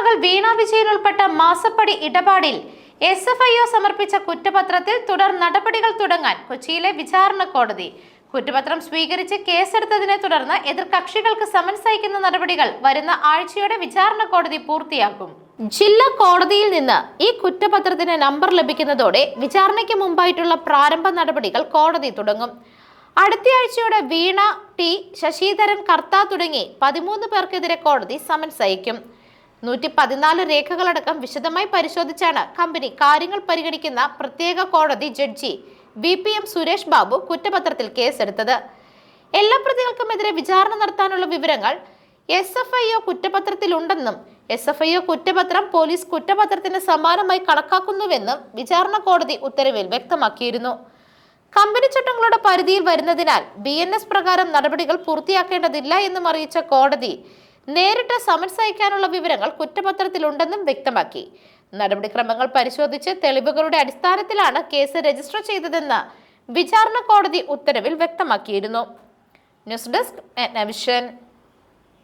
മകൾ വീണ വിജയൻ ഉൾപ്പെട്ട മാസപ്പടി ഇടപാടിൽ SFIO സമർപ്പിച്ച കുറ്റപത്രത്തിൽ തുടർ നടപടികൾ തുടങ്ങാൻ കൊച്ചിയിലെ വിചാരണ കോടതി. കുറ്റപത്രം സ്വീകരിച്ച് കേസെടുത്തതിനെ തുടർന്ന് എതിർകക്ഷികൾക്ക് സമൻസ് അയക്കുന്ന നടപടികൾ വരുന്ന ആഴ്ചയോടെ വിചാരണ കോടതി പൂർത്തിയാക്കും. ജില്ലാ കോടതിയിൽ നിന്ന് ഈ കുറ്റപത്രത്തിന് നമ്പർ ലഭിക്കുന്നതോടെ വിചാരണയ്ക്ക് മുമ്പായിട്ടുള്ള പ്രാരംഭ നടപടികൾ കോടതി തുടങ്ങും. അടുത്തയാഴ്ചയോടെ വീണ, ടി, ശശിധരൻ കർത്ത തുടങ്ങി 13 പേർക്കെതിരെ കോടതി സമൻസ് അയക്കും. 114 രേഖകളടക്കം വിശദമായി പരിശോധിച്ചാണ് കമ്പനി കാര്യങ്ങൾ പരിഗണിക്കുന്ന പ്രത്യേക കോടതി ജഡ്ജി VPM സുരേഷ് ബാബു കുറ്റപത്രത്തിൽ കേസെടുത്തത്. എല്ലാ പ്രതികൾക്കുമെതിരെ വിചാരണ നടത്താനുള്ള വിവരങ്ങൾ SFIO കുറ്റപത്രത്തിലുണ്ടെന്നും SFIO കുറ്റപത്രം പോലീസ് കുറ്റപത്രത്തിന് സമാനമായി കണക്കാക്കുന്നുവെന്നും വിചാരണ കോടതി ഉത്തരവിൽ വ്യക്തമാക്കിയിരുന്നു. കമ്പനി ചട്ടങ്ങളുടെ പരിധിയിൽ വരുന്നതിനാൽ BNS പ്രകാരം നടപടികൾ പൂർത്തിയാക്കേണ്ടതില്ല എന്നും അറിയിച്ച കോടതി നേരിട്ട് സമൻസ് അയക്കാനുള്ള വിവരങ്ങൾ കുറ്റപത്രത്തിലുണ്ടെന്നും വ്യക്തമാക്കി. നടപടിക്രമങ്ങൾ പരിശോധിച്ച് തെളിവുകളുടെ അടിസ്ഥാനത്തിലാണ് കേസ് രജിസ്റ്റർ ചെയ്തതെന്ന് വിചാരണ കോടതി ഉത്തരവിൽ വ്യക്തമാക്കിയിരുന്നു. News desk, Megna vision.